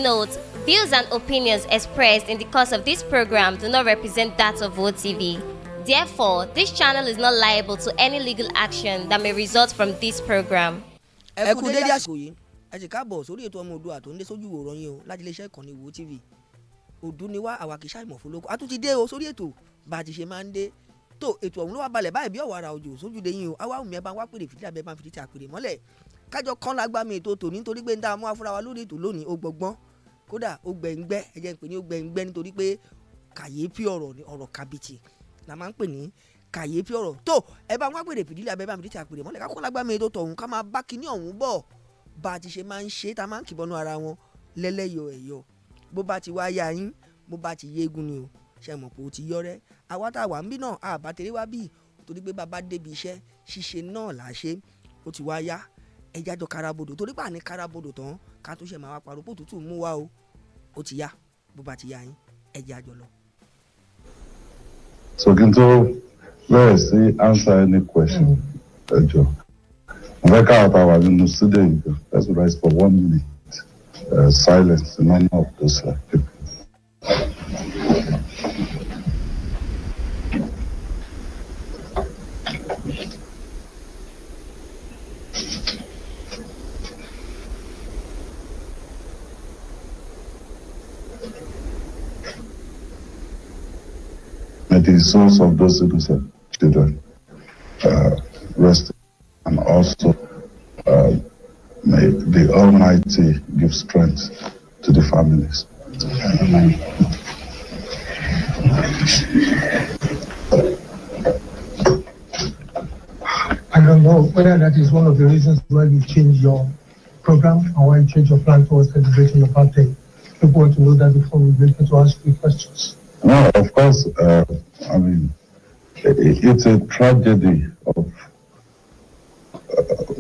note, views and opinions expressed in the course of this program do not represent that of OTV. Therefore, this channel is not liable to any legal action that may result from this program. ẹ kú dédé àsìkò yìí ẹ sì káàbọ̀ sórí ètò ọmọ Oòduà tó ń dé sójú ìwòran yín o láti iléeṣẹ́ ìkànnì Wo TV. Òdu ni wá àwa kì í ṣàìmọ̀ fún lóko a tún ti dé o sórí ètò bá a ti ṣe máa ń dé tó ètò ọ̀hún ló wá balẹ̀ báyìí bí ọ̀wàrà òjò sójúde yín o àwa òmìnira bá ń wá pèrè fìdí abẹ́ bá ń fìdí tí a pèrè mọ́lẹ̀ kájọ kán lágbá mi ètò tòní nítorí pé ń dá a mú afúnra wa lórí ètò lónìí ó gbọgbọ́n kódà ó gbẹ̀ngbẹ́ ẹ jẹ́ ń pè ní ó gbẹ̀ngbẹ́ nítorí pé kàyéfì ọ̀rọ̀ ni ọ̀rọ̀ kàbìtì la máa ń pè ní kàyéfì ọ̀rọ̀ tó ẹ bá ń wá pèrè fìdí abẹ́ bá ń fìdí tí a pèrè mọ́lẹ̀ ká kán lágbá mi ètò tọ̀hún ká máa bá kinní ọ̀hún bọ̀ bá a ti ṣe máa ń ṣe tá a máa ń kìbọnú ara wọn lẹ́lẹ́yọ̀ ẹ̀yọ̀ bó bá ti wá yá yín bó bá ti yégun ni o ṣe mọ̀ pé ó ti yọrẹ́ àwa tá a wà ń bí náà àbátẹ̀rẹ́ wá bí torí pé bàbá débi iṣẹ́ ṣíṣe náà là á ṣe ó ti wá yá ẹja jọ karabodò torí pé àní karabodò tán ká tó ṣe máa wá parọ́ pò tútù mú wá o ó ti yá bó bá ti yá yín ẹja jọ lọ. So kí n tó bẹ̀rẹ̀ sí answer any question ẹ jọ mo fẹ́ ká ọ̀tá wà nínú studio yìí gan let's rise for 1 minute silence in honor of those people. May the souls of those innocent children rest, and also may the Almighty give strength to the families. I don't know whether that is one of the reasons why you changed your program and why you changed your plan towards celebrating your birthday. People want to know that before we begin to ask you questions. No, of course, I mean, it's a tragedy of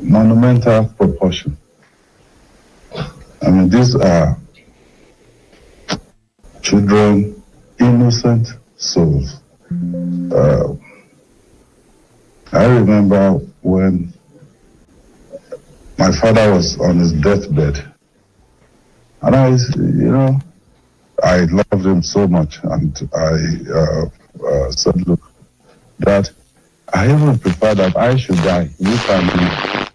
monumental proportion. I mean, these are children, innocent souls. I remember when my father was on his deathbed, and I loved him so much, and I said, look, Dad, I even prefer that I should die. You can live.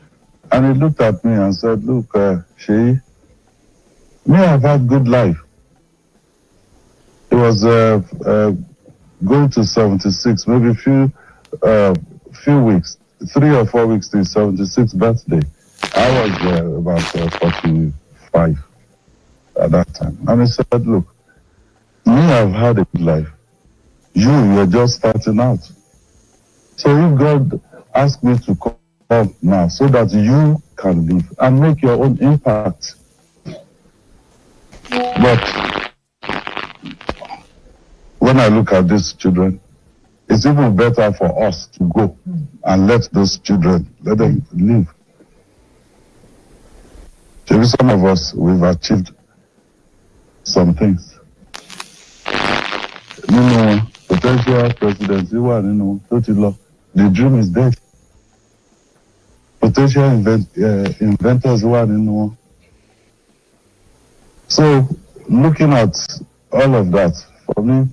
And he looked at me and said, look, Sheyi, me have had good life. It was going to 76, maybe few weeks, 3 or 4 weeks to his 76th birthday. I was about 45 at that time. And he said, look, me have had a good life. You're just starting out. So if God asked me to come now so that you can live and make your own impact. But when I look at these children, it's even better for us to go and let those children, let them live. Maybe some of us, we've achieved some things. Potential presidency, the dream is dead. Potential inventors, So, looking at all of that, for me,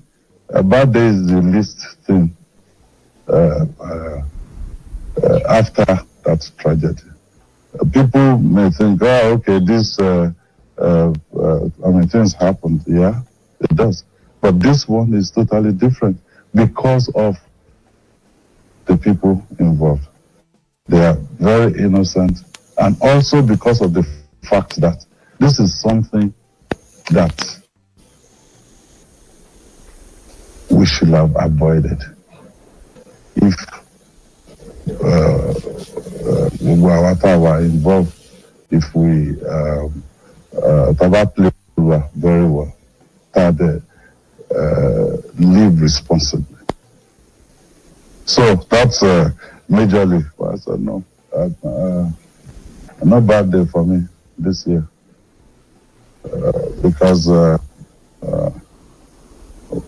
a bad day is the least thing after that tragedy. People may think, okay, this, things happened. Yeah, it does. But this one is totally different because of the people involved. They are very innocent, and also because of the fact that this is something that we should have avoided. If we were involved, if we play very well, live responsibly. So that's majorly. I said no, not bad day for me this year because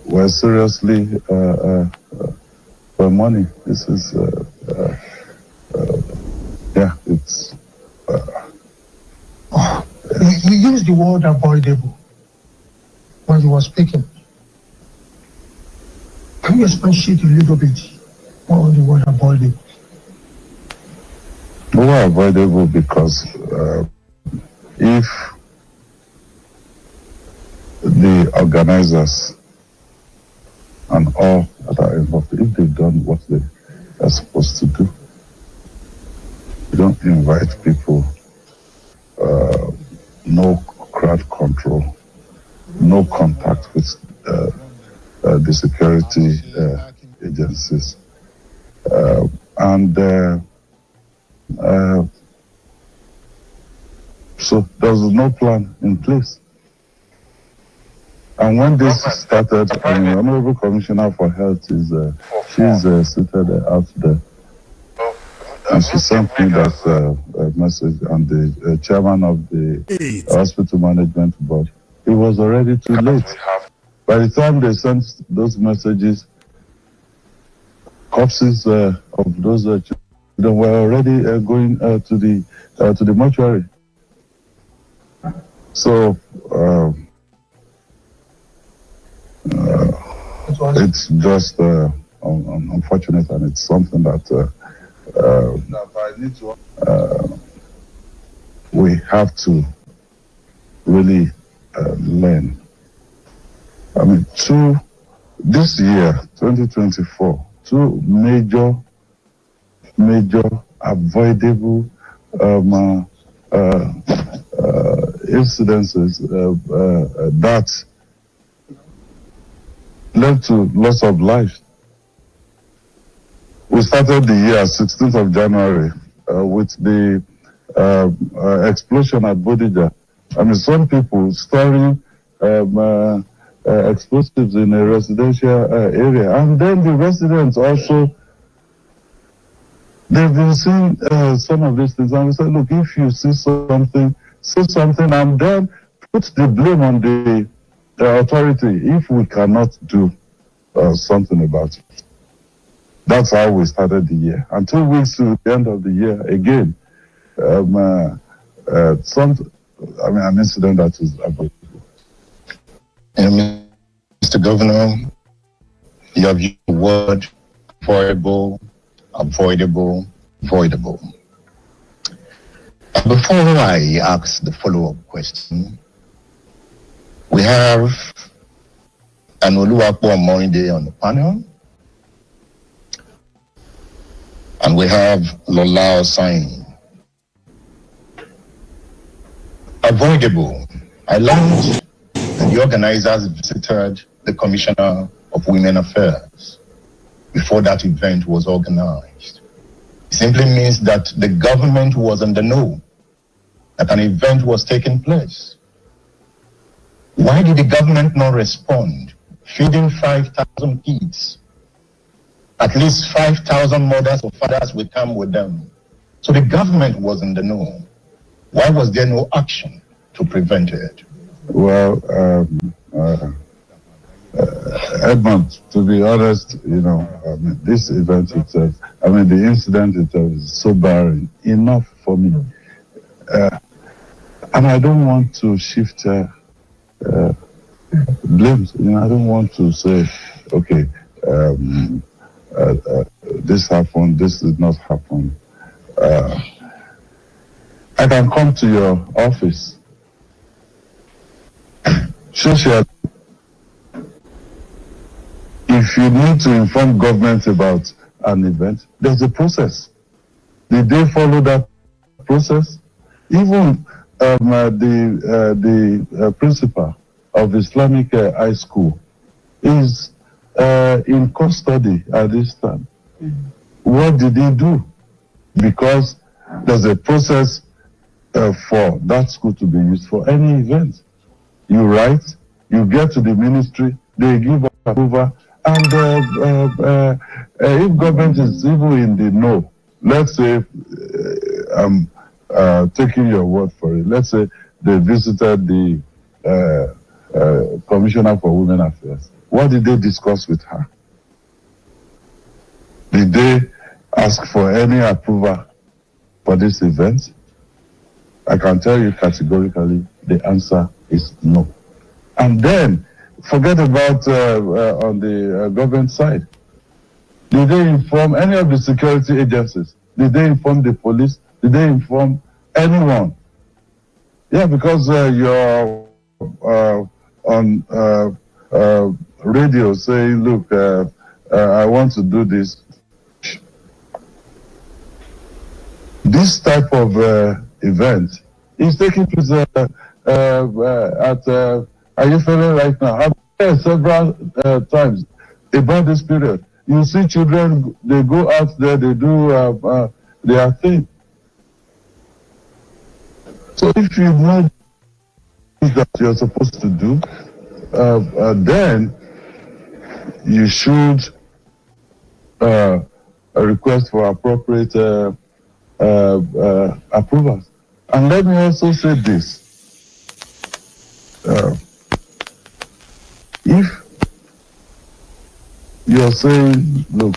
we're seriously for money. This is it's. You used used the word avoidable when you were speaking. Can you expatiate a little bit more on the word avoidable? We were avoidable because if the organizers and all that are involved, if they've done what they are supposed to do, you don't invite people, no crowd control, no contact with the security agencies, so there was no plan in place. And when this started, the Honorable Commissioner for Health is she's seated out there, and she sent me that message. And the chairman of the hospital management board, it was already too late. By the time they sent those messages, corpses of those children were already going to the mortuary. So it's just unfortunate, and it's something that we have to really learn. I mean, this year, 2024, two major avoidable incidences that led to loss of life. We started the year 16th of January with the explosion at Bodija. I mean, some people storing explosives in a residential area, and then the residents also, they've been seeing some of these things, and we said, look, if you see something, say something, and then put the blame on the authority if we cannot do something about it. That's how we started the year. And 2 weeks to the end of the year, again, an incident that is avoidable. Mr. Governor, you have used the word avoidable. Before I ask the follow-up question, we have an Oluwapo Amoinde on the panel, and we have Lola Osayin. Avoidable. I learned that the organizers visited the Commissioner of Women Affairs before that event was organized. It simply means that the government was in the know that an event was taking place. Why did the government not respond? Feeding 5,000 kids. At least 5,000 mothers or fathers will come with them. So the government was in the know. Why was there no action to prevent it? Well, Edmund, to be honest, this event itself, the incident itself is so barren, enough for me. And I don't want to shift blames. I don't want to say, okay, this happened, this did not happen. I can come to your office. If you need to inform government about an event, there's a process. Did they follow that process? Even the principal of Islamic High School is in custody at this time. What did he do? Because there's a process for that school to be used for any event. You write, you get to the ministry, they give approval, and if government is even in the know, let's say, I'm taking your word for it, let's say they visited the Commissioner for Women Affairs. What did they discuss with her? Did they ask for any approval for this event? I can tell you categorically the answer is no. And then, forget about on the government side. Did they inform any of the security agencies? Did they inform the police? Did they inform anyone? Yeah, because you're on radio saying, look, I want to do this. This type of event is taking place at Ayefele right now. I've heard several times about this period. You see children, they go out there, they do their thing. So if you know that you're supposed to do, then you should request for appropriate approvals. And let me also say this. If you're saying, look,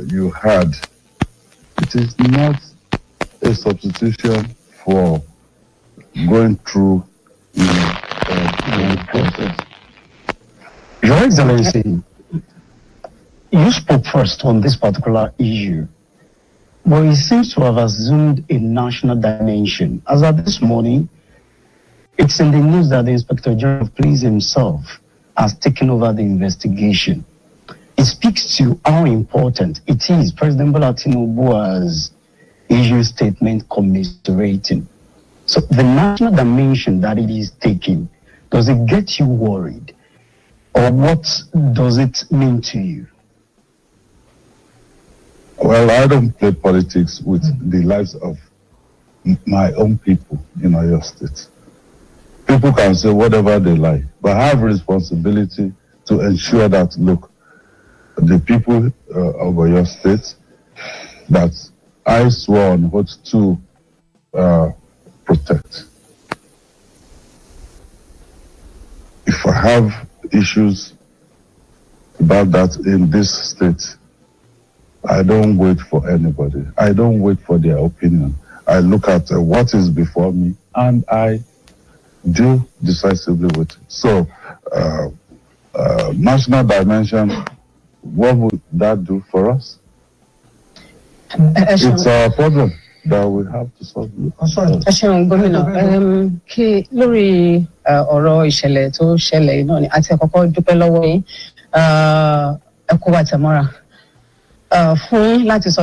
you had, it is not a substitution for going through the process. Your Excellency, you spoke first on this particular issue, but it seems to have assumed a national dimension. As of this morning, it's in the news that the Inspector General of Police himself has taken over the investigation. It speaks to how important it is. President Bola Tinubu has issued a statement commiserating. So the national dimension that it is taking, does it get you worried? Or what does it mean to you? Well, I don't play politics with the lives of my own people in Oyo State. People can say whatever they like, but I have a responsibility to ensure that, look, the people of Oyo State that I swore on oath to protect. If I have issues about that in this state, I don't wait for anybody. I don't wait for their opinion. I look at what is before me and I deal decisively with it. So, national dimension, what would that do for us? It's a problem that we have to solve. ẹ ṣeun gómìnà kí lórí ọ̀rọ̀ ìṣẹ̀lẹ̀ tó ṣẹlẹ̀ náà ni àti àkọ́kọ́ dúpẹ́ lọ́wọ́ yín ẹ kó wa tẹ̀mọ́ra fún yín láti sọ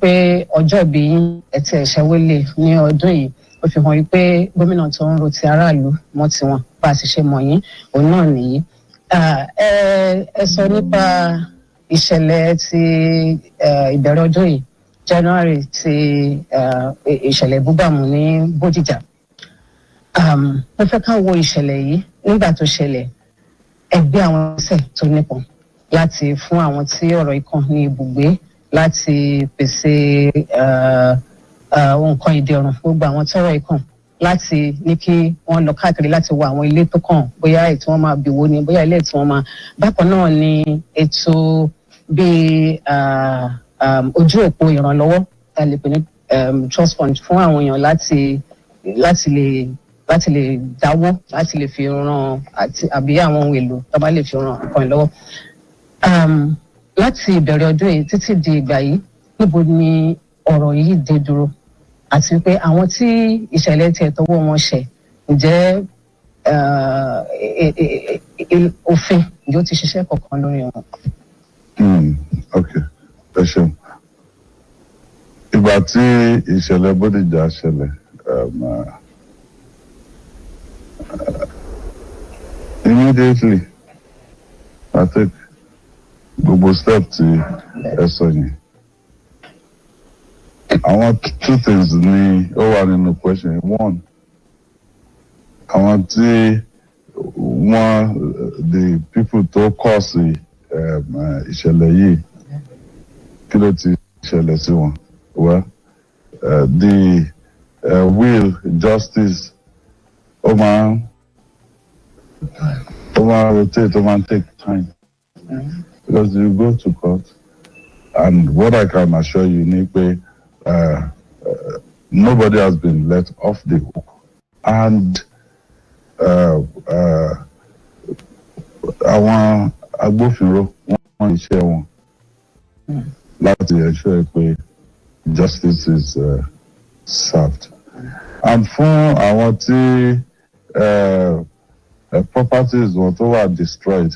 pé ọjọ́ ìbí yín ẹ̀tì ẹ̀ṣẹ̀wélé ní ọdún yìí ó fi hàn wípé gómìnà tó ń ro ti aráàlú mọ́ tiwọn bá a sì ṣe mọ̀ yín òun náà nìyí ẹ sọ nípa ìṣẹ̀lẹ̀ ti ìbẹ̀rẹ̀ ọdún yìí January ti ìṣẹ̀lẹ̀ búgbàmù ní Bódìjà mo fẹ́ ká wo ìṣẹ̀lẹ̀ yìí nígbà tó ṣẹlẹ̀ ẹgbẹ́ àwọn ẹsẹ̀ tó nípọn láti fún àwọn tí ọ̀rọ̀ ikán ní ibùgbé láti pèsè nǹkan ìdẹ̀rùn gbogbo àwọn tọ́rọ̀ ikán láti ní kí wọ́n lọ káàkiri láti wo àwọn ilé tó kàn bóyá ètò wọn máa bìwó ni bóyá ilé ètò wọn máa bákan náà ni ètò bíi ojú òpó ìrànlọ́wọ́ tá a lè pè ní trust fund fún àwọn èèyàn láti lè dáwọ́ láti lè fi ran àbí àwọn ohun èlò tó bá lè fi ran nǹkan lọ́wọ́. Láti ìbẹ̀rẹ̀ ọdún yìí títí di ìgbà yìí níbo ni ọ̀rọ̀ yìí dé dúró àti pé àwọn tí ìṣẹ̀lẹ̀ tiẹ̀ tọwọ́ wọn ṣẹ̀ ǹjẹ́ òfin yóò ti ṣiṣẹ́ kọ̀ọ̀kan lórí wọn. Okay, ẹ ṣeun. Ìgbà tí ìṣẹ̀lẹ̀ Bódìjà ṣẹlẹ̀, immediately I think gbogbo step tí ẹ sọ yẹn. Àwọn two things ni ó wà nínú question. One, àwọn tí the people tó cause ìṣẹ̀lẹ̀ yìí kí ló ti ṣẹlẹ̀ sí wọn? Well, the will, justice, ó máa rotate, ó máa take time. Because you go to court, and what I can assure you ni pé nobody has been let off the hook. And àwọn agbófinró wọ́n iṣẹ́ wọn láti ensure pé justice is served. And fún àwọn tí properties wọn tó wà destroyed,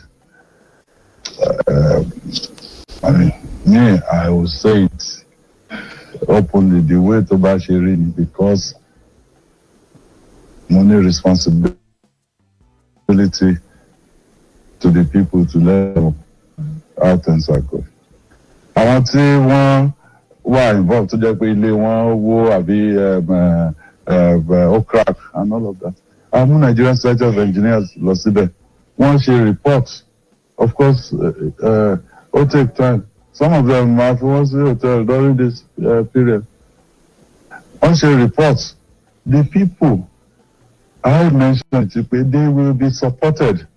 I will say it openly the way to bá ṣe rí ni, because money responsibility to the people to let them how things are going. Àwọn tí wọ́n wà involved tó jẹ́ pé ilé wọn wó àbí ó crack and all of that. Àwọn Nigerian Society of Engineers lọ síbẹ̀. Wọ́n ṣe report. Of course, it take time. Some of them have wọ́n sí hotel during this period. Wọ́n ṣe report. The people I mentioned it, they will be supported,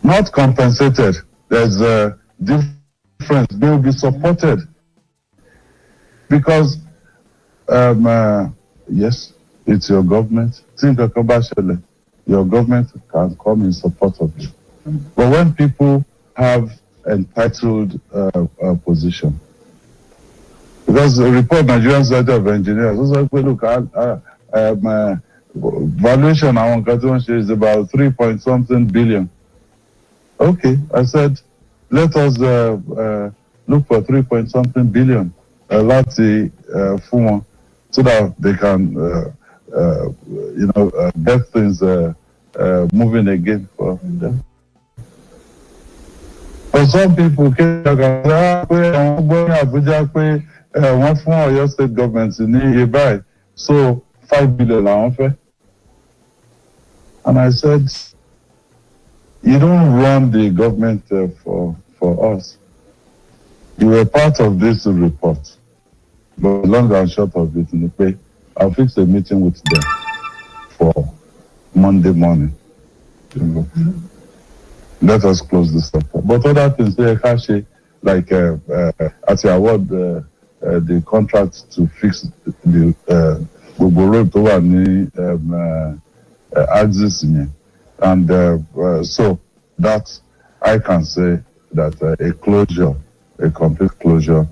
not compensated. There's a difference. They will be supported because, yes, it's your government. Your government can come in support of you. But when people have entitled position, because the report Nigerian Society of Engineers was like, well, look, valuation àwọn nǹkan tí wọ́n ṣe is about 3-point-something billion. Okay, I said, let us look for 3-point-something billion láti fún wọn, so that they can, get things moving again for them. For some people, wọ́n fún Ọ̀yọ́ state government ní iye báyìí, so 5 billion làwọn fẹ́. And I said, you don't run the government for us. You were part of this report. But long and short of it, I'll fix a meeting with them for Monday morning. Let us close this up. But other things, like as you award the contract to fix the road to one axis, and so that I can say that a complete closure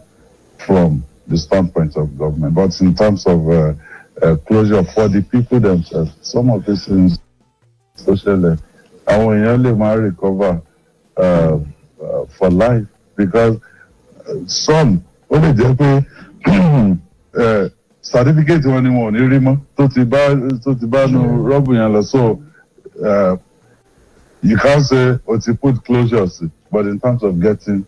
from the standpoint of government. But in terms of closure for the people themselves, some of these things, socially, I will only recover for life, because some only certificate wọn ni wọn ò ní rí mọ́ tó ti bá nu rọ́bù yẹn lọ. So you can't say to put closures, but in terms of getting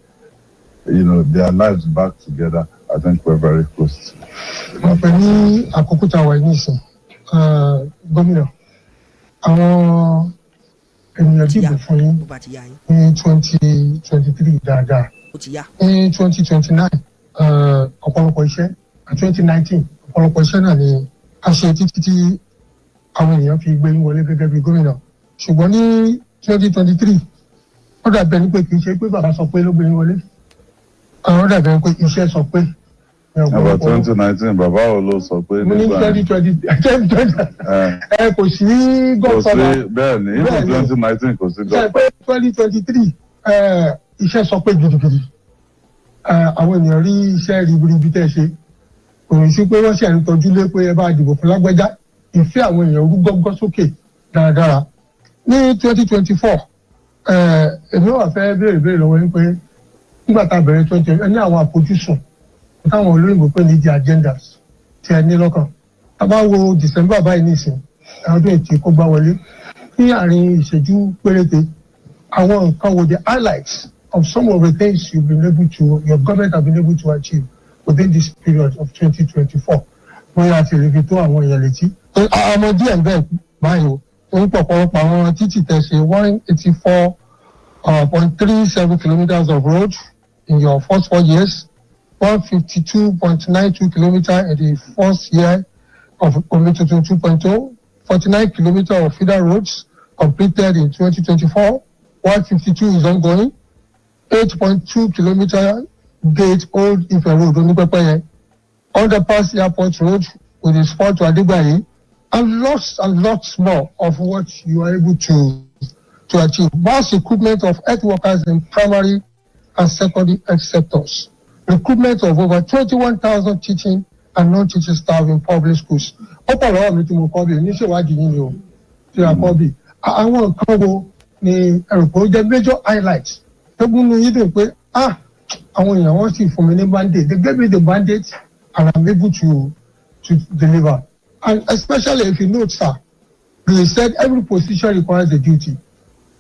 their lives back together, I think we're very close. Ní àkókò tá a wà ní ìsìn, gómìnà, àwọn ènìyàn dìbò fún yín ní 2023 dáadáa. Ní 2029, ọ̀pọ̀lọpọ̀ iṣẹ́, 2019, ọ̀pọ̀lọpọ̀ iṣẹ́ náà ni a ṣe títí tí àwọn ènìyàn fi gbé yín wọlé gẹ́gẹ́ bí gómìnà. Ṣùgbọ́n ní 2023, ó dàbí ẹni pé kì í ṣe pé bàbá sọ pé ló gbé yín wọlé. Ó dàbí ẹni pé iṣẹ́ sọ pé. About 2019, bàbá ò ló sọ pé nígbà ní 2020 kò sí gọ́ọ̀sọ̀rọ̀. Bẹ́ẹ̀ ni, ní 2019 kò sí gọ́ọ̀sọ̀rọ̀. Ṣé pé 2023 iṣẹ́ sọ pé gidigidi. Àwọn ènìyàn rí iṣẹ́ ribiribi tẹ́ ṣe. Kò ní sí pé wọ́n ṣe ń tọ́jú lé pé ẹ bá dìbò fún lágbájá. Ìfẹ́ àwọn èèyàn rú gọ́gọ́ sókè dáradára. Ní 2024, èmi wà fẹ́ béèrè lọ́wọ́ yín pé nígbà tá a bẹ̀rẹ̀ 2020, ẹ ní àwọn àfojúsùn táwọn olóyìnbó pè ní the agendas tí ẹ ní lọ́kàn. A bá wo December báyìí nísìn, ọdún ètò kó gbá wọlé. Ní àárín ìṣẹ́jú péréte, àwọn nǹkan wo the highlights of some of the things your government have been able to achieve within this period of 2024. Bóyá àti lè fi tó àwọn èèyàn létí. Àwọn díẹ̀ bẹ́ẹ̀ báyìí o, ń pọ̀pọ̀lọpọ̀ àwọn títì tẹ̀sí 184.37 kilometers of road in your first 4 years, 152.92 kilometers in the first year of Community 2.0, 49 kilometers of feeder roads completed in 2024, 152 is ongoing, 8.2 kilometers Gate, Old Ife Road, Onipepe, underpass Airport Road with its spot to Adigbayi, and lots more of what you are able to achieve. Mass recruitment of health workers in primary and secondary health sectors. Recruitment of over 21,000 teaching and non-teaching staff in public schools. Ọ̀pọ̀lọpọ̀ mi tí mo kọ́ bí oníṣèwádìí yìí ni o tí a kọ́ bí. Àwọn nǹkan wo ni ẹ̀rọ pé ó jẹ́ major highlights. Ẹgbẹ́ mi yìí dùn pé àwọn èèyàn wọ́n sì fún mi ní mandate. They gave me the mandate and I'm able to deliver. And especially if you note, sir, they said every position requires a duty.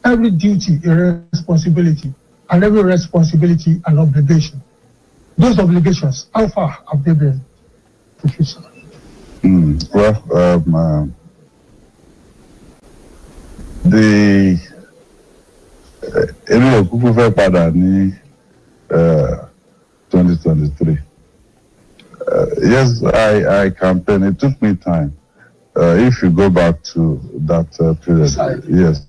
Every duty a responsibility, and every responsibility an obligation. Those obligations, how far have they been fulfilled? The area of Kukufe Pada ní 2023. Yes, I campaigned. It took me time. If you go back to that period, yes.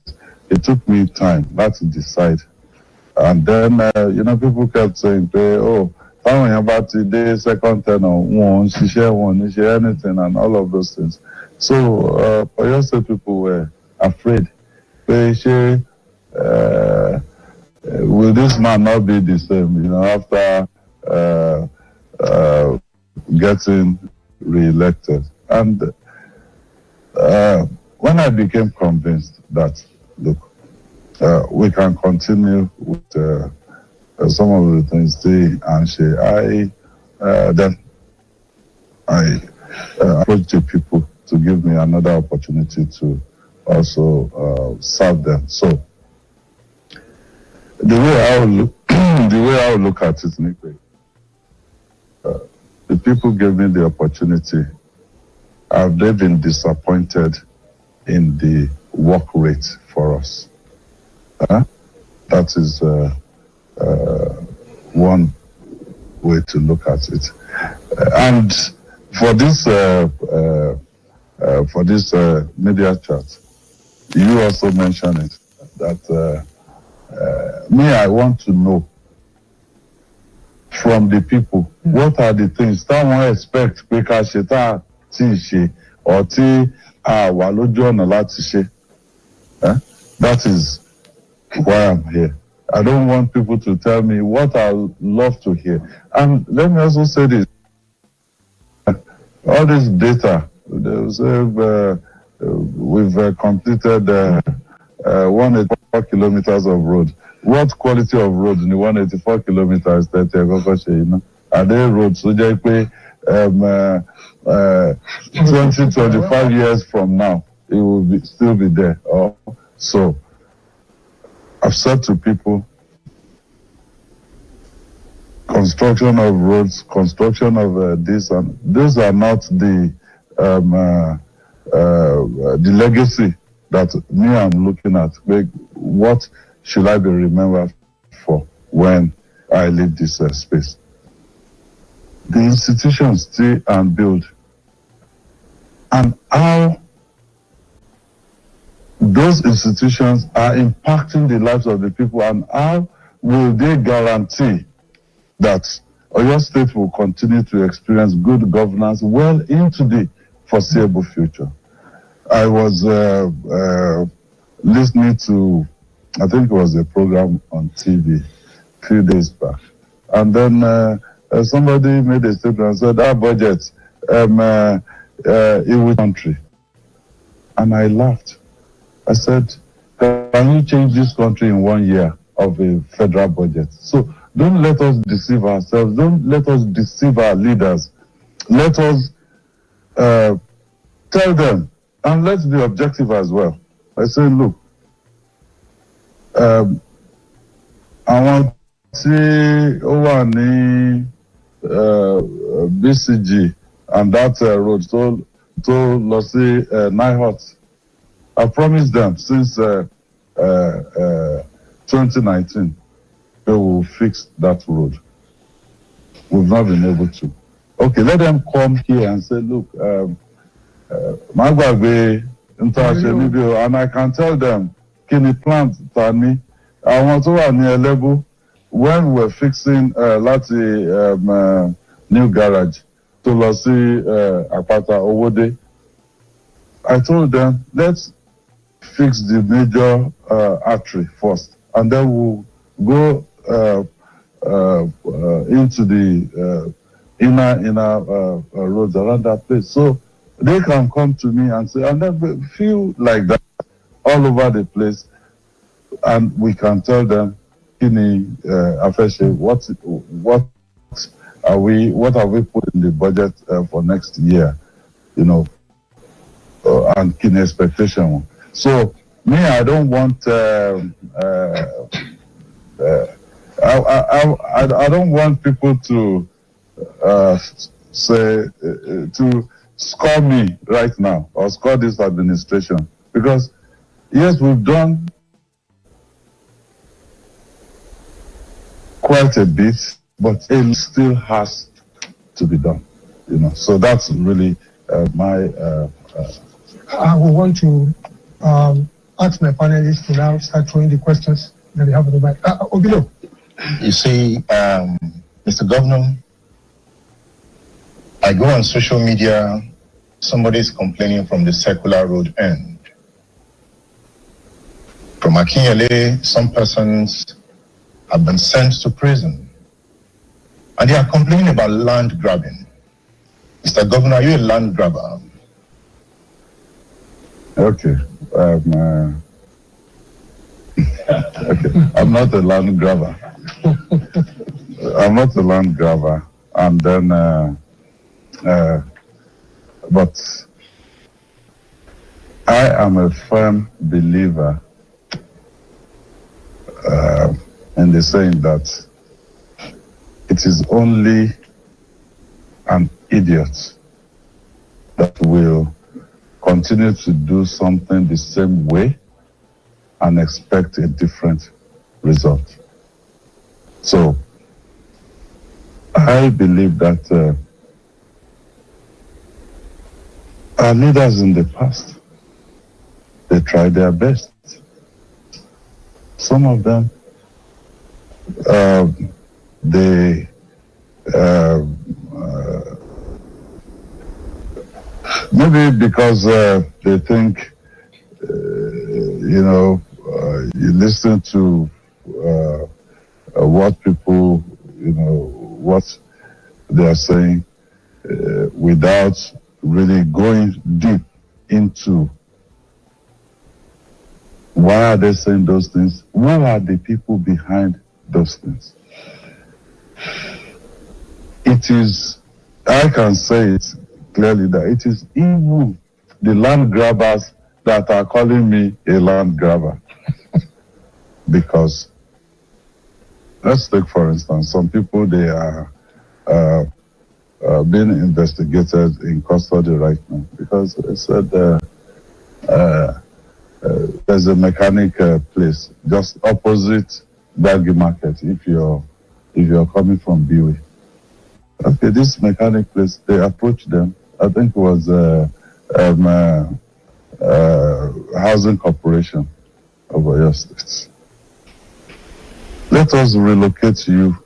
It took me time to decide. And then, people kept saying, oh, about the second tenor, won't share anything, and all of those things. So, Oyo State people were afraid. They say, will this man not be the same, after getting re-elected? And when I became convinced that, look, we can continue with some of the things they and say. Then I approached the people to give me another opportunity to also serve them. So the way I would look at it, Nick, the people gave me the opportunity. Have they been disappointed in the work rate for us? That is one way to look at it. And for this media chat, you also mentioned it that I want to know from the people what are the things that one expect because she or that is why I'm here. I don't want people to tell me what I love to hear. And let me also say this. All this data, they say, we've completed 184 kilometers of road. What quality of road in the 184 kilometers that are they roads? So they pay 20, 25 years from now, it will still be there. So I've said to people, construction of roads, construction of this, and those are not the legacy that I'm looking at. What should I be remembered for when I leave this space? The institutions stay and build, and how those institutions are impacting the lives of the people, and how will they guarantee that Oyo State will continue to experience good governance well into the foreseeable future. I was listening to, I think it was a program on TV a few days back, and then somebody made a statement and said, our budget, it will country. And I laughed. I said, can you change this country in 1 year of a federal budget? So don't let us deceive ourselves. Don't let us deceive our leaders. Let us tell them, and let's be objective as well. I say, look, àwọn tí ó wà ní BCG and that road tó lọ sí Nighthawk, I promised them since 2019 they will fix that road. We've not been able to. Okay, let them come here and say, look, Magwagbe, and I can tell them, Kini plant Tani, I want to run near level, when we're fixing new garage to Losi Apata Owode, I told them, let's fix the major artery first, and then we'll go into the inner roads around that place. So they can come to me and say, and then feel like that all over the place, and we can tell them, what have we put in the budget for next year, and keen expectation. So me, I don't want I don't want people to say to score me right now or score this administration, because yes, we've done quite a bit, but it still has to be done, So that's really my. I will want to ask my panelists to now start throwing the questions that they have on the mic. Obilo. You see, Mr. Governor, I go on social media, somebody's complaining from the Circular Road end. From Akinyele, some persons have been sent to prison, and they are complaining about land grabbing. Mr. Governor, are you a land grabber? Okay. Okay. I'm not a land grabber. I'm not a land grabber. And then, but I am a firm believer in the saying that it is only an idiot that will continue to do something the same way and expect a different result. So I believe that our leaders in the past, they tried their best. Some of them, they maybe because they think, you listen to what people, what they are saying without really going deep into why are they saying those things? Who are the people behind those things? It is, I can say it clearly, that it is even the land grabbers that are calling me a land grabber. Because, let's take for instance, some people, they are being investigated in custody right now because they said there's a mechanic place just opposite Baggy Market if you're coming from Biwi. Okay, this mechanic place, they approached them. I think it was Housing Corporation of Oyo State. Let us relocate you.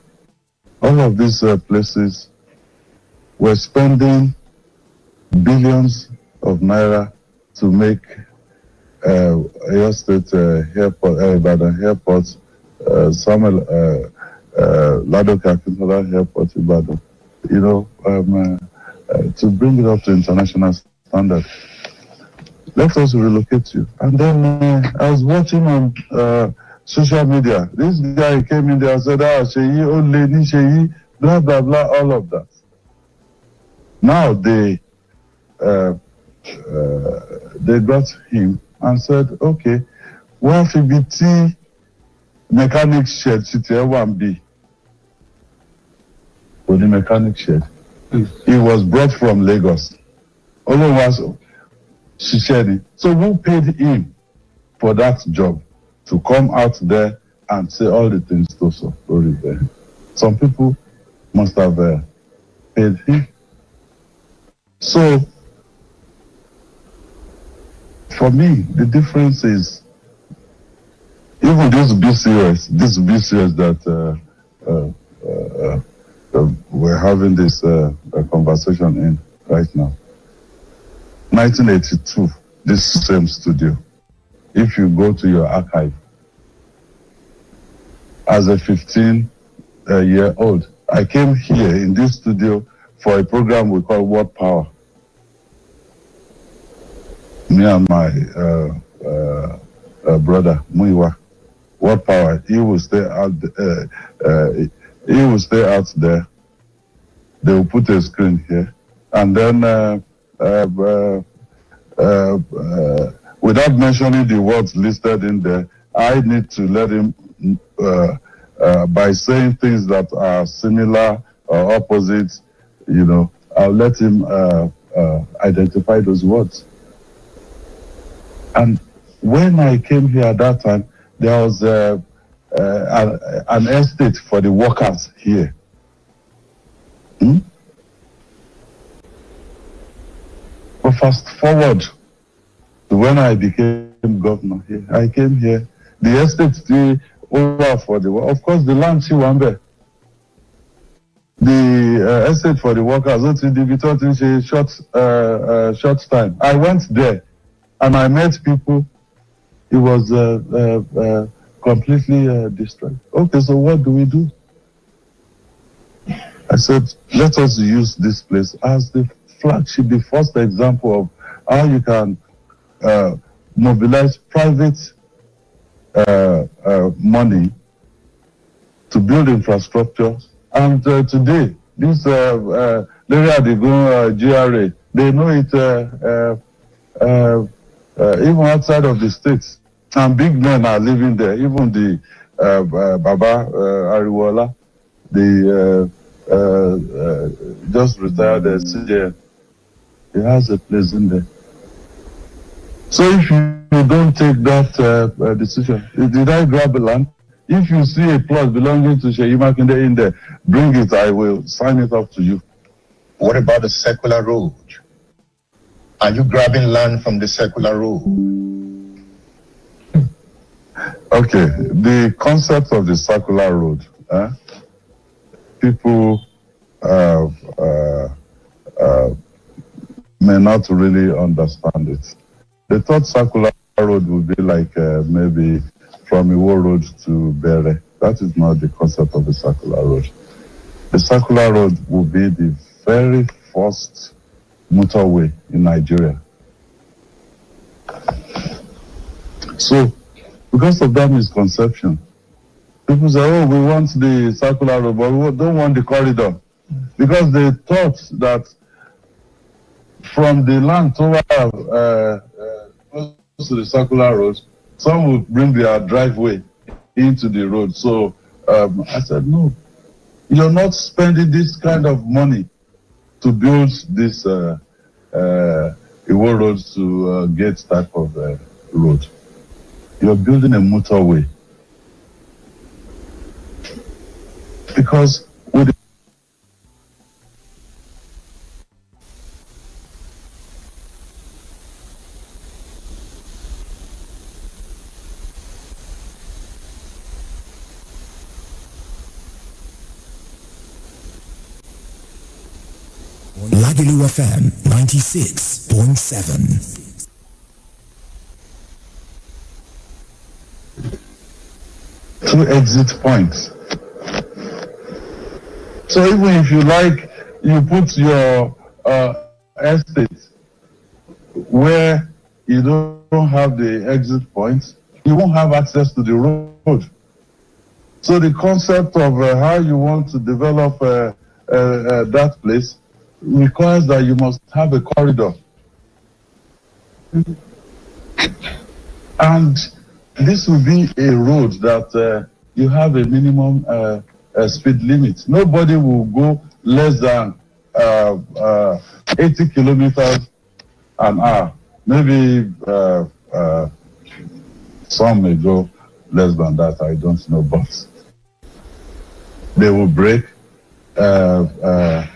All of these places were spending billions of naira to make Oyo State airport, Ibadan Airport, Samuel Ladoke Akintola Airport, Ibadan. To bring it up to international standard. Let us relocate you. And then I was watching on social media. This guy came in there and said, Sheyi, old lady, Sheyi, blah, blah, blah, all of that. Now they got him and said, okay, where FBT mechanic shed, CTL1B, for the mechanic shed. He was brought from Lagos. Only was Shisheni. So who paid him for that job to come out there and say all the things to Sofori there? Some people must have paid him. So for me, the difference is even this BCS that we're having this conversation in right now. 1982, this same studio. If you go to your archive, as a 15-year-old, I came here in this studio for a program we call Word Power. Me and my brother Muiwa, Word Power. He will stay out. He will stay out there. They will put a screen here, and then without mentioning the words listed in there, I need to let him by saying things that are similar or opposite. You know, I'll let him identify those words. And when I came here at that time, there was an estate for the workers here. But fast forward to when I became governor here, I came here. The estate still over for the of course the land she won there. The estate for the workers, in short time. I went there and I met people. It was completely destroyed. Okay, so what do we do? I said, let us use this place as the flagship, the first example of how you can mobilize private money to build infrastructure. And today, this area they go GRA, they know it even outside of the states. And big men are living there. Even the Baba Ariwola, the just retired CJ, he has a place in there. So if you don't take that decision, did I grab the land? If you see a plot belonging to SEYI Makinde in there, bring it, I will sign it up to you. What about the circular road? Are you grabbing land from the circular road? Okay, the concept of the circular road, people may not really understand it. They thought circular road would be like maybe from Iwo Road to Bere. That is not the concept of the circular road. The circular road will be the very first motorway in Nigeria. So, because of that misconception, people say, oh, we want the circular road, but we don't want the corridor. Because they thought that from the land close to the circular road, some would bring their driveway into the road. So I said, no, you're not spending this kind of money to build this Iwo Road to Gate type of road. You're building a motorway. Because with Lagelu FM 96.7. two exit points. So even if you like, you put your estate where you don't have the exit points, you won't have access to the road. So the concept of how you want to develop that place requires that you must have a corridor. And this will be a road that you have a minimum speed limit. Nobody will go less than 80 kilometers an hour. Maybe some may go less than that, I don't know, but they will break the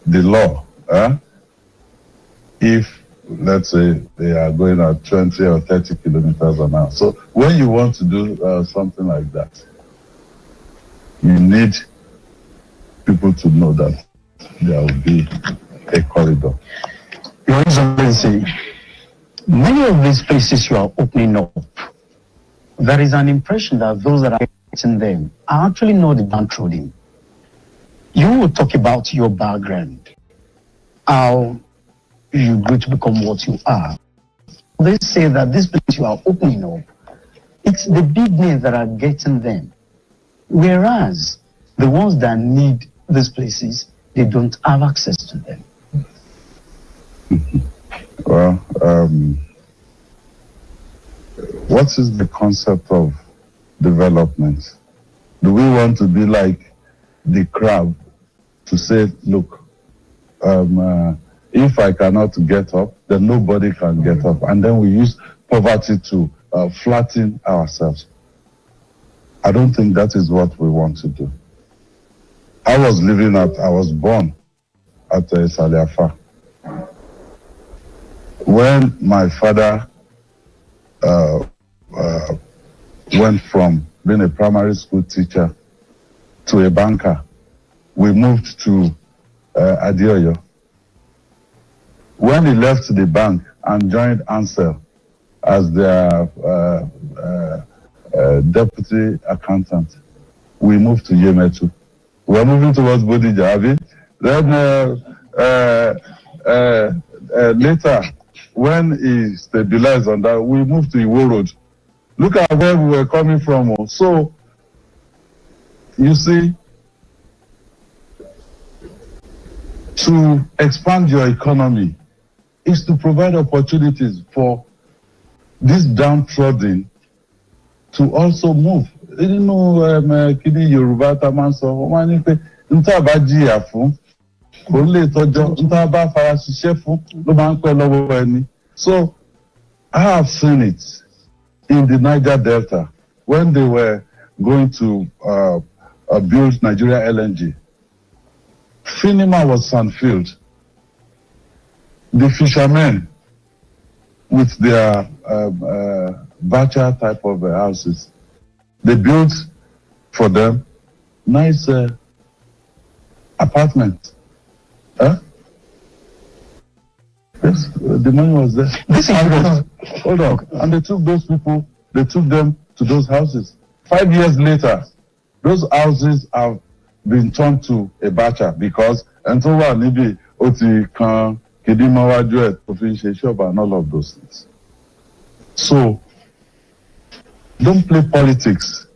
law. If, let's say, they are going at 20 or 30 kilometers an hour. So when you want to do something like that, you need people to know that there will be a corridor. Your Excellency, many of these places you are opening up, there is an impression that those that are in them are actually not the downtrodden. You will talk about your background, how you grew to become what you are. They say that this place you are opening up, it's the big names that are getting them. Whereas the ones that need these places, they don't have access to them. Well, what is the concept of development? Do we want to be like the crab to say, look, if I cannot get up, then nobody can get up. And then we use poverty to flatten ourselves. I don't think that is what we want to do. I was born at Saliafa. When my father went from being a primary school teacher to a banker, we moved to Adioyo. When he left the bank and joined Ansel as their deputy accountant, we moved to Yemetu. We were moving towards Bodija. Then later, when he stabilized on that, we moved to Iwo Road. Look at where we were coming from. So, you see, to expand your economy is to provide opportunities for this downtrodden to also move. You know, Kini Yoruba Tamanso, nta ba jiya fún, kò lè tọ́jọ́, nta ba fara ṣiṣẹ́ fún, ló máa ń pẹ́ lọ́wọ́ ẹni. So, I have seen it in the Niger Delta when they were going to build Nigeria LNG. Finima was sandfilled. The fishermen with their bacha type of houses, they built for them nice apartments. Huh? Yes, the money was there. Hold on. And they took those people, they took them to those houses. 5 years later, those houses have been turned to a bacha because until one maybe oti kan kidimawaju et shop and all of those things. So don't play politics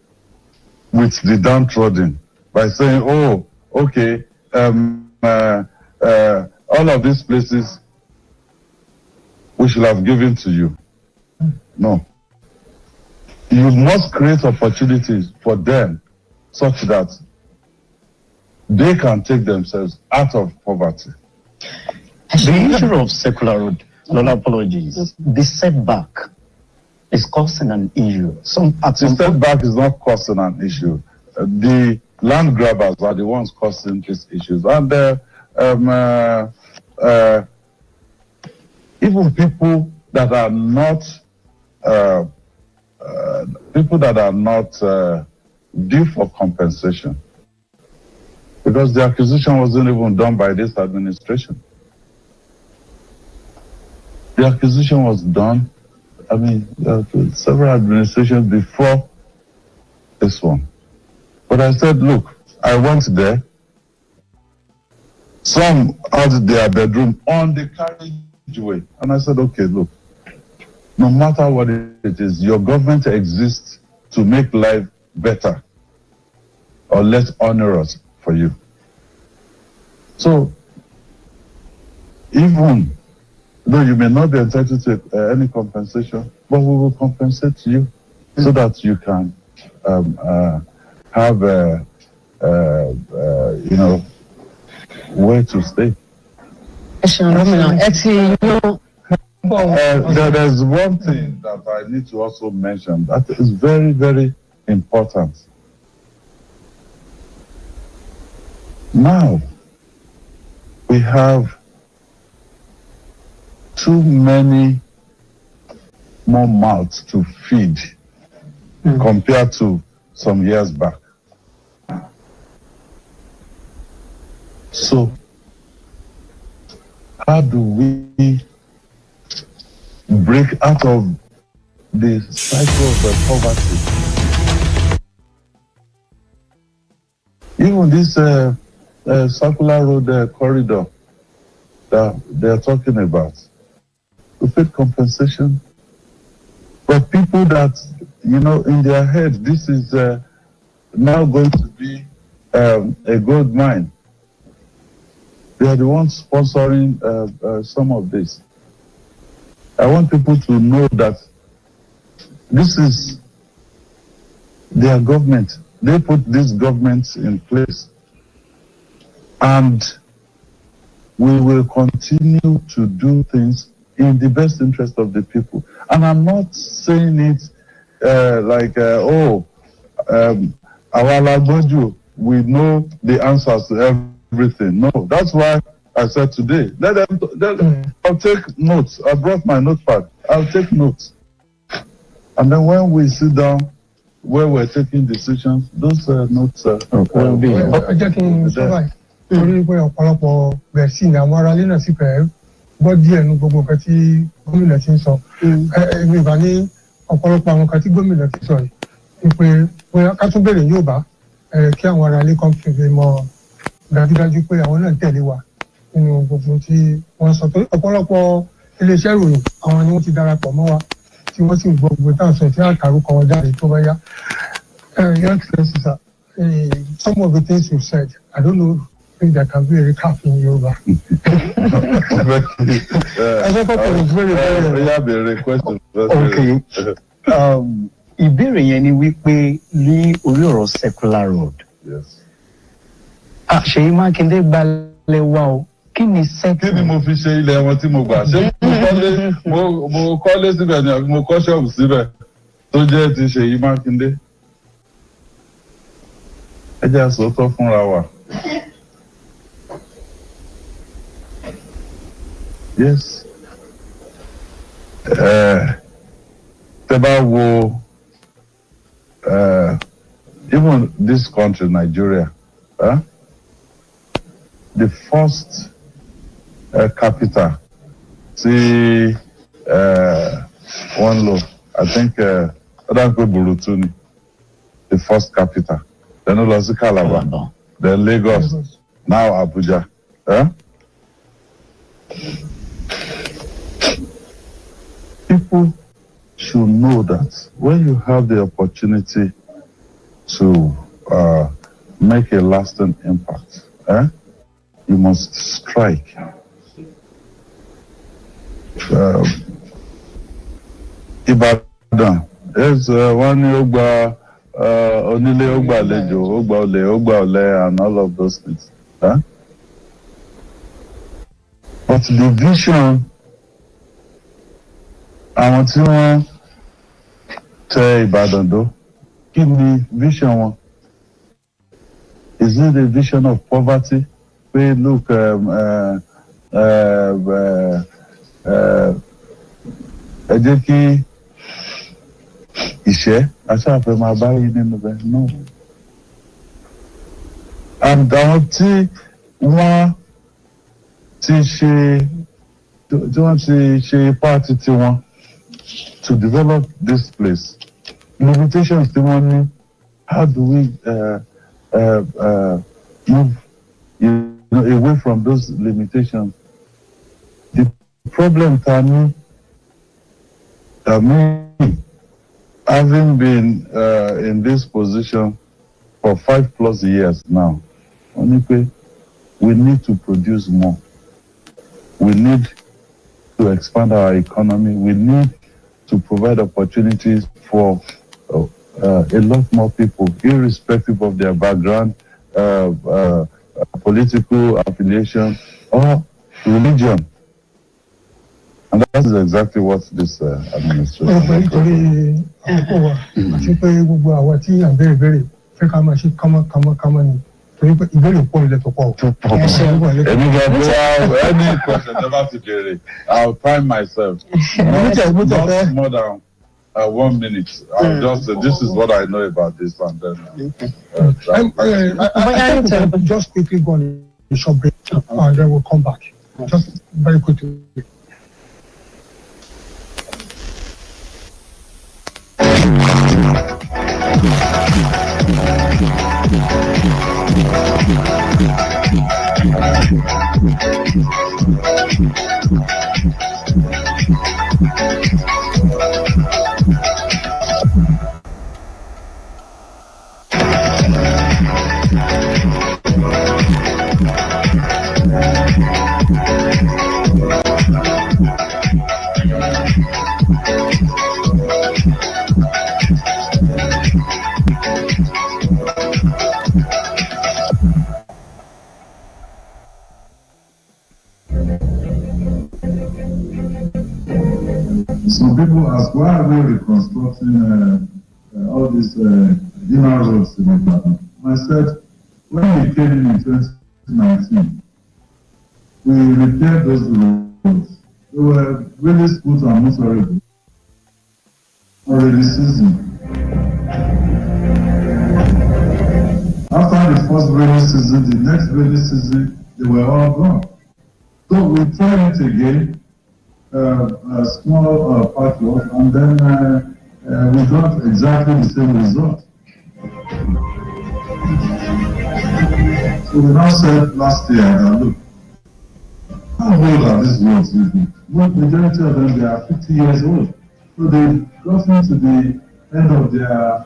with the downtrodden by saying, oh, okay, all of these places we should have given to you. No. You must create opportunities for them such that they can take themselves out of poverty. The issue of secular road, no apologies, the setback is causing an issue. The setback is not causing an issue. The land grabbers are the ones causing these issues. And even people that are not due for compensation, because the acquisition wasn't even done by this administration. The acquisition was done, several administrations before this one. But I said, look, I went there. Some had their bedroom on the carriageway. And I said, okay, look, no matter what it is, your government exists to make life better or less onerous for you. So, even though you may not be entitled to any compensation, but we will compensate you so that you can have where to stay. There's one thing that I need to also mention that is very, very important. Now, we have too many more mouths to feed compared to some years back. how do we break out of the cycle of the poverty? Even this circular road corridor that they're talking about, to pay compensation. But people that, in their head, this is now going to be a gold mine. They are the ones sponsoring some of this. I want people to know that this is their government. They put these governments in place. And we will continue to do things in the best interest of the people. And I'm not saying it we know the answers to everything. No, that's why I said today, I'll take notes. I brought my notepad. I'll take notes. And then when we sit down, where we're taking decisions, those notes will be. Torí pé ọ̀pọ̀lọpọ̀ bẹ̀rẹ̀ sí ní àwọn aráalé náà sì fẹ́ gbọ́ díẹ̀ nu gbogbo nǹkan tí gómìnà ti ń sọ. Èmi ìbá ní ọ̀pọ̀lọpọ̀ àwọn nǹkan tí gómìnà ti sọ yìí ni pé bóyá ká tún bèrè yóò bá kí àwọn aráalé kan fi mọ̀ dájúdájú pé àwọn náà tẹ̀lé wa nínú gbogbo tí wọ́n sọ. Torí ọ̀pọ̀lọpọ̀ iléeṣẹ́ ìròyìn àwọn ni wọ́n ti darapọ̀ mọ́ wa tí wọ́n sì ń gbọ́ gbogbo táwọn sọ tí àkàrúkọ wọn jáde tó bá yá. Your Excellency, sir, some of the things you said, I don't know. I think that can be a recap in Yoruba. Okay. Ìbéèrè yẹn ni wípé ní orí ọ̀rọ̀ circular road. Yes. Ṣèyí Mákindé gbalẹ̀ wa o. Kí ni kí ni mo fi ṣe ilẹ̀ wọn tí mo gbà? Ṣé mo kọ́lé síbẹ̀ ni àbí mo kọ́ ṣọ́ọ̀bù síbẹ̀ tó jẹ́ ti Ṣèyí Mákindé? Ẹ jẹ́ àsọtọ́ fúnra wa. Yes. Even this country, Nigeria, the first capital, see, one law, I think, Burutuni, the first capital. Then Calabar, then Lagos, now Abuja. People should know that when you have the opportunity to make a lasting impact, you must strike. Ibadan is one Ogba, Onile Ogba Lejo, Ogba Ole, and all of those things. But the vision, àwọn tí wọ́n tẹ Ìbàdàn dó, kí ni vision wọn? Is it a vision of poverty? Pé look, ẹ jẹ́ kí ìṣẹ́ aṣáàfẹ́ máa báyìí nínú bẹ́ẹ̀ náà. And àwọn tí wọ́n ti ṣe party tí wọ́n to develop this place. Limitations tí wọ́n ní, how do we move away from those limitations? The problem, Tani, having been in this position for 5+ years now, we need to produce more. We need to expand our economy. We need to provide opportunities for a lot more people, irrespective of their background, political affiliation, or religion. And that is exactly what this administration is doing. Torí pé ìbéèrè pọ̀ ilẹ̀ tó pọ̀. Any question never to be I'll time myself. Not more than 1 minute. I'll just say this is what I know about this and then. Just quickly go on a short break and then we'll come back. Just very quickly. Some people ask, why are we reconstructing all these inner roads in Ibadan? I said, when we came in 2019, we repaired those roads. They were really smooth and motorable already season. After the first rainy season, the next rainy season, they were all gone. So we tried it again. A small patchwork, and then we got exactly the same result. So we now said last year that look, how old are these roads really? Well, majority of them, they are 50 years old. So they got into the end of their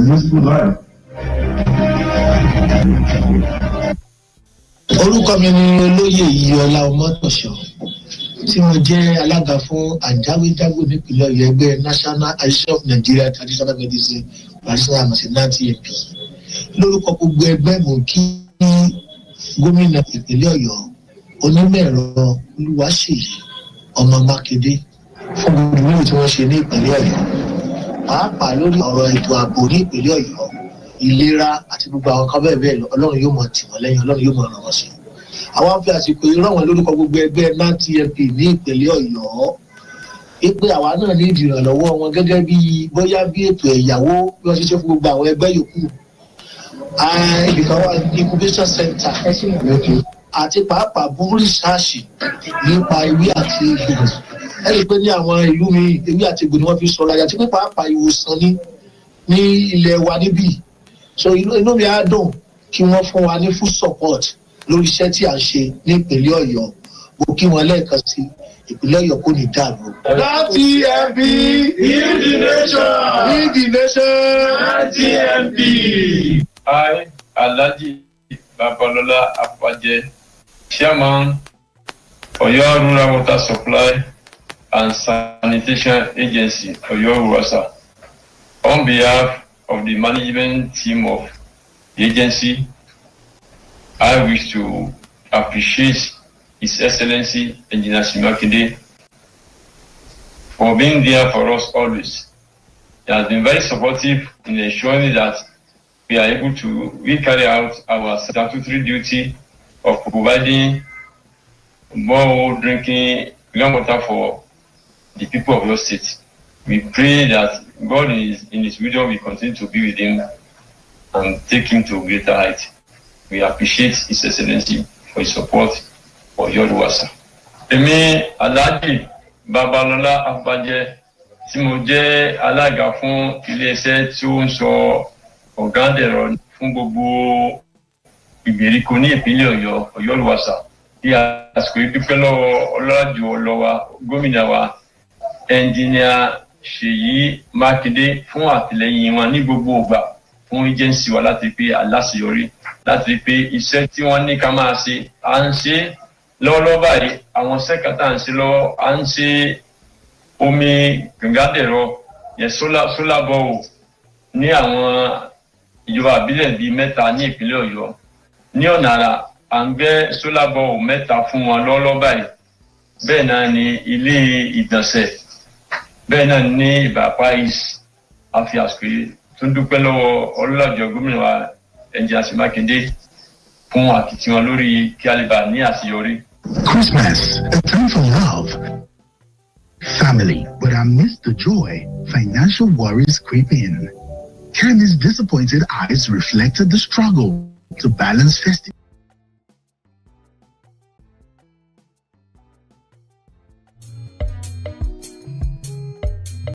useful life. Orúkọ mi ni olóyè Iyọlá Ọmọtọ̀ṣọ́ tí mo jẹ́ alága fún àjáwéjágbó nípìnlẹ̀ Ọ̀yọ́ ẹgbẹ́ National Association of Nigeria Traditional Medicine Practitioners Association TMP. Lórúkọ gbogbo ẹgbẹ́ mo kí gómìnà ìpínlẹ̀ Ọ̀yọ́ onímọ̀-ẹ̀rọ Olúwaṣèyí ọmọ Mákindé fún gbogbo ìlú tí wọ́n ṣe ní ìpínlẹ̀ Ọ̀yọ́. Pàápàá lórí ọ̀rọ̀ ètò ààbò ní ìpínlẹ̀ Ọ̀yọ́, ìlera àti gbogbo àwọn kan bẹ́ẹ̀ bẹ́ẹ̀ lọ, Ọlọ́run yóò mọ̀ tì wọ́n lẹ́yìn, Ọlọ́run yóò mọ̀ ràn wọ́n sí. Àwọn fi àsìkò rán wọn lórúkọ gbogbo ẹgbẹ́ NATMP ní ìpínlẹ̀ Ọ̀yọ́ pé àwa náà ní ìdìrànlọ́wọ́ wọn gẹ́gẹ́ bí bóyá bí ètò ẹ̀yáwó bí wọ́n ṣe ṣe fún gbogbo àwọn ẹgbẹ́ yòókù. Ibìkan wà ní incubation center àti pàápàá bú rìsáàsì nípa ewé àti egbò. Ẹ rí i pé ní àwọn ìlú mi ewé àti egbò ni wọ́n fi sọ̀rọ̀ àyà àti pé pàápàá ìwòsàn ní ilẹ̀ wa níbí. So inú mi á dùn kí wọ́n fún wa ní full support lórí iṣẹ́ tí a ń ṣe ní ìpínlẹ̀ Ọ̀yọ́. Mo kí wọn lẹ́ẹ̀kan sí ìpínlẹ̀ Ọ̀yọ́ kò ní dàrú. NATMP in the nation NATMP. I, Alhaji Babalola Apaje, Chairman, Oyo Rural Water Supply and Sanitation Agency, Oyo Ruwasa. On behalf of the management team of the agency, I wish to appreciate His Excellency Engineer SEYI Makinde for being there for us always. He has been very supportive in ensuring that we are able to carry out our statutory duty of providing more drinking water for the people of your state. We pray that God in His wisdom will continue to be with him and take him to a greater height. We appreciate His Excellency for his support for your Ruwasa. Èmi Alhaji Babalola Apaje tí mo jẹ́ alága fún ilé-iṣẹ́ tí ó ń sọ ọ̀gáǹdẹ̀rọ̀ fún gbogbo ìgbèríko ní ìpínlẹ̀ Ọ̀yọ́, Ọ̀yọ́ Ruwasa. Bí àsìkò yìí dúpẹ́ lọ́wọ́ ọlọ́jú ọlọ́wà gómìnà wa ẹnjìníà SEYI Makinde fún àtìlẹ́yìn wọn ní gbogbo ìgbà fún agency wa láti pé aláṣeyọrí, láti pé iṣẹ́ tí wọ́n ní ká máa ṣe à ń ṣe lọ́wọ́lọ́wọ́ báyìí. Àwọn sẹ́kàtà à ń ṣe lọ́wọ́, à ń ṣe omi gàngádẹ̀rọ yẹn solar ball ní àwọn ìjọba àbílẹ̀ bíi 3 ní ìpínlẹ̀ Ọ̀yọ́. Ní ọ̀nà àrà à ń gbẹ́ solar ball 3 fún wọn lọ́wọ́lọ́wọ́ báyìí. Bẹ́ẹ̀ náà ni ilé ìgbọ̀nsẹ̀, bẹ́ẹ̀ náà ní Ìbàpá East. A fi àsìkò yìí tún dúpẹ́ lọ́wọ́ ọlọ́jọ́ gómìnà wa ẹnjìníà SEYI Makinde fún akitiyan lórí kí a lè bá ní àṣeyọrí. Christmas, a time for love, family, but amidst the joy, financial worries creep in. Kenny's disappointed eyes reflected the struggle to balance festive.